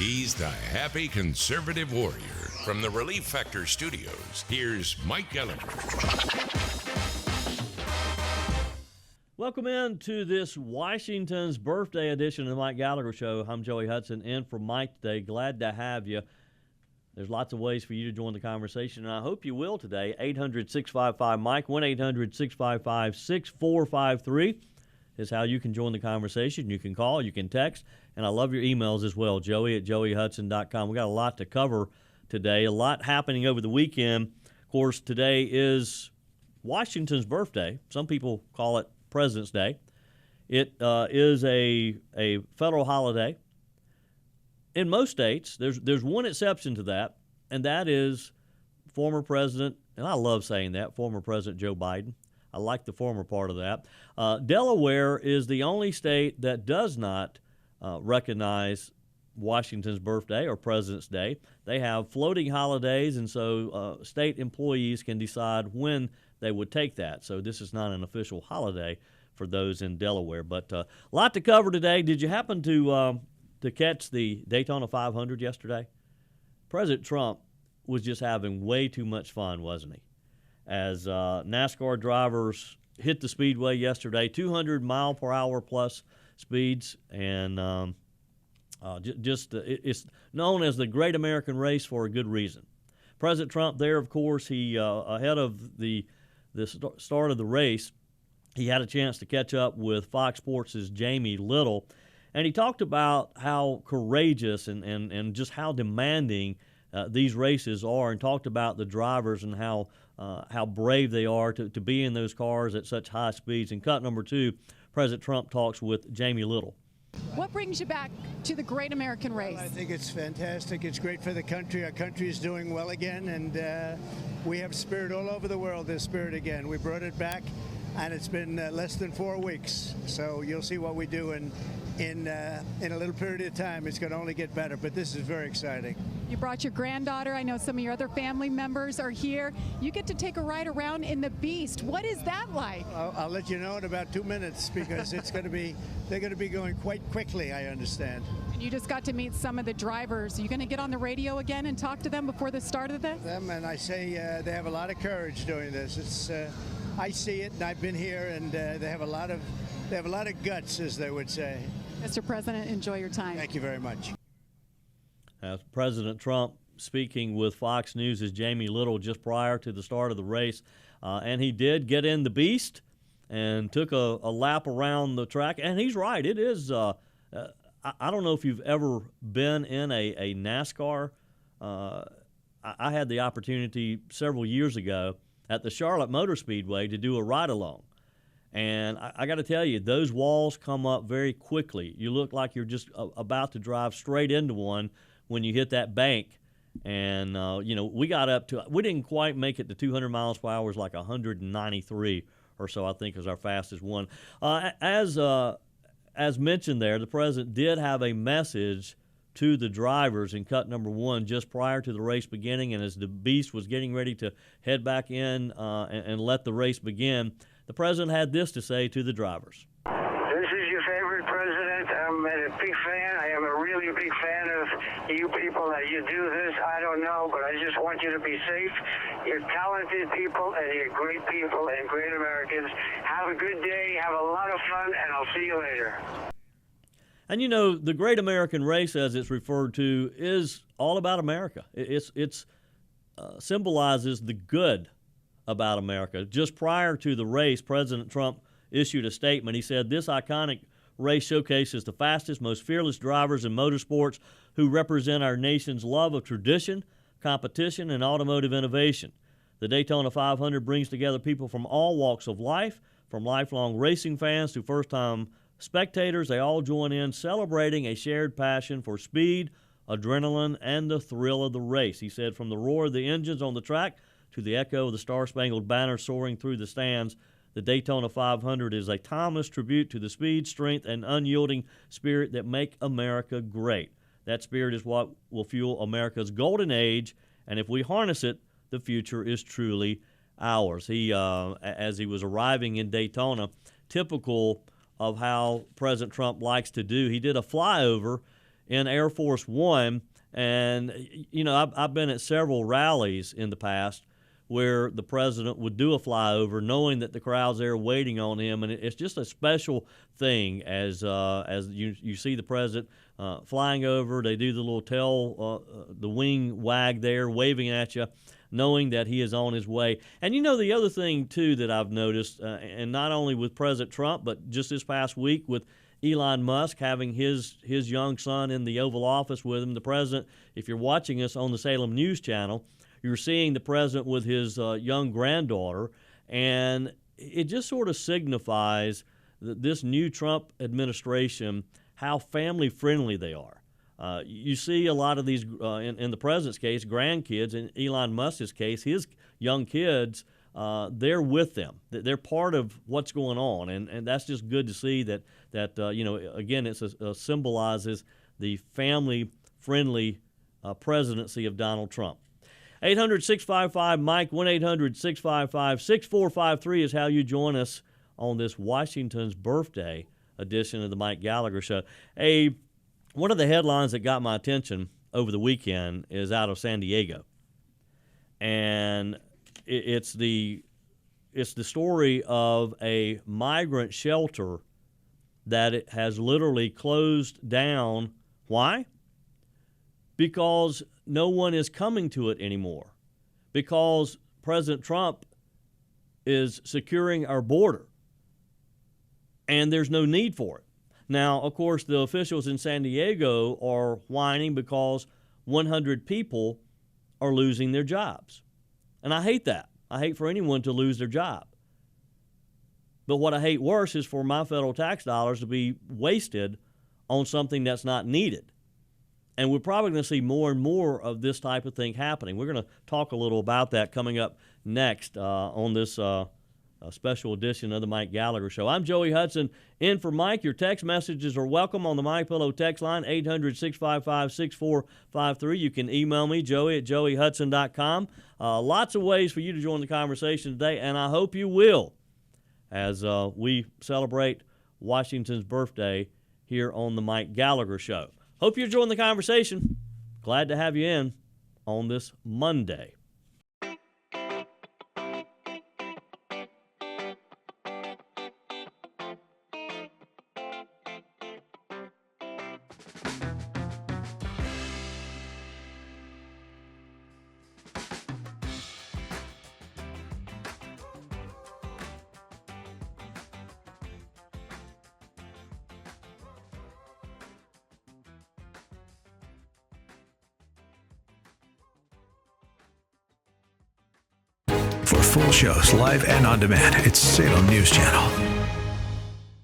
He's the happy conservative warrior. From the Relief Factor Studios, here's Mike Gallagher. Welcome in to this Washington's birthday edition of the Mike Gallagher Show. I'm Joey Hudson, in for Mike today. Glad to have you. There's lots of ways for you to join the conversation, and I hope you will today. 800-655-MIKE, 1-800-655-6453 is how you can join the conversation. You can call, you can text, and I love your emails as well, joey@joeyhudson.com. We got a lot to cover today, a lot happening over the weekend. Of course, today is Washington's birthday. Some people call it President's Day. It is a federal holiday. In most states, there's one exception to that, and that is former President, and I love saying that, former President Joe Biden. I like the former part of that. Delaware is the only state that does not recognize Washington's birthday or President's Day. They have floating holidays, and so state employees can decide when they would take that. So this is not an official holiday for those in Delaware. But a lot to cover today. Did you happen to catch the Daytona 500 yesterday? President Trump was just having way too much fun, wasn't he? As NASCAR drivers hit the speedway yesterday, 200 mile per hour plus speeds, and it's known as the Great American Race for a good reason. President Trump there, of course, he ahead of the start of the race, he had a chance to catch up with Fox Sports' Jamie Little, and he talked about how courageous and just how demanding these races are, and talked about the drivers and how brave they are to be in those cars at such high speeds. In cut number 2, President Trump talks with Jamie Little. What brings you back to the Great American Race? Well, I think it's fantastic. It's great for the country. Our country is doing well again, and we have spirit all over the world. There's spirit again. We brought it back, and it's been less than 4 weeks. So you'll see what we do in a little period of time. It's going to only get better, but this is very exciting. You brought your granddaughter. I know some of your other family members are here. You get to take a ride around in the Beast. What is that like? I'll let you know in about 2 minutes, because they're going to be going quite quickly, I understand. And you just got to meet some of the drivers. Are you going to get on the radio again and talk to them before the start of this? And I say they have a lot of courage doing this. It's I see it, and I've been here, and they have a lot of guts, as they would say. Mr. President, enjoy your time. Thank you very much. President Trump speaking with Fox News' Jamie Little just prior to the start of the race, and he did get in the Beast and took a lap around the track. And he's right; it is. I don't know if you've ever been in a NASCAR. I had the opportunity several years ago at the Charlotte Motor Speedway to do a ride-along. And I got to tell you, those walls come up very quickly. You look like you're just about to drive straight into one when you hit that bank. And, we got up to – we didn't quite make it to 200 miles per hour. It was like 193 or so, I think, is our fastest one. As mentioned there, the president did have a message to the drivers in cut number 1 just prior to the race beginning. And as the Beast was getting ready to head back in and let the race begin, the president had this to say to the drivers. This is your favorite president. I'm a big fan. I am a really big fan of you people that you do this. I don't know, but I just want you to be safe. You're talented people, and you're great people and great Americans. Have a good day. Have a lot of fun, and I'll see you later. And, the Great American Race, as it's referred to, is all about America. It's symbolizes the good about America. Just prior to the race, President Trump issued a statement. He said, "This iconic race showcases the fastest, most fearless drivers in motorsports who represent our nation's love of tradition, competition, and automotive innovation. The Daytona 500 brings together people from all walks of life, from lifelong racing fans to first-time spectators. They all join in celebrating a shared passion for speed, adrenaline, and the thrill of the race." He said, "From the roar of the engines on the track to the echo of the Star-Spangled Banner soaring through the stands, the Daytona 500 is a timeless tribute to the speed, strength, and unyielding spirit that make America great. That spirit is what will fuel America's golden age, and if we harness it, the future is truly ours." He, as he was arriving in Daytona, typical of how President Trump likes to do, he did a flyover in Air Force One. And, you know, I've been at several rallies in the past where the president would do a flyover knowing that the crowd's there waiting on him. And it's just a special thing as you see the president flying over. They do the little the wing wag there, waving at you, knowing that he is on his way. And, you know, the other thing, too, that I've noticed, and not only with President Trump, but just this past week with Elon Musk having his young son in the Oval Office with him. The president, if you're watching us on the Salem News Channel, you're seeing the president with his young granddaughter, and it just sort of signifies that this new Trump administration, how family-friendly they are. You see a lot of these, in the president's case, grandkids. In Elon Musk's case, his young kids, they're with them. They're part of what's going on, and that's just good to see that you know, again, it symbolizes the family-friendly presidency of Donald Trump. 800-655-MIKE, 1-800-655-6453 is how you join us on this Washington's birthday edition of the Mike Gallagher Show. One of the headlines that got my attention over the weekend is out of San Diego, and it's the story of a migrant shelter that it has literally closed down. Why? Because no one is coming to it anymore. Because President Trump is securing our border, and there's no need for it. Now, of course, the officials in San Diego are whining because 100 people are losing their jobs. And I hate that. I hate for anyone to lose their job. But what I hate worse is for my federal tax dollars to be wasted on something that's not needed. And we're probably going to see more and more of this type of thing happening. We're going to talk a little about that coming up next on this special edition of the Mike Gallagher Show. I'm Joey Hudson, in for Mike. Your text messages are welcome on the MyPillow text line, 800-655-6453. You can email me, joey@joeyhudson.com. Lots of ways for you to join the conversation today, and I hope you will, as we celebrate Washington's birthday here on the Mike Gallagher Show. Hope you're enjoying the conversation. Glad to have you in on this Monday. For full shows, live and on demand, it's Salem News Channel.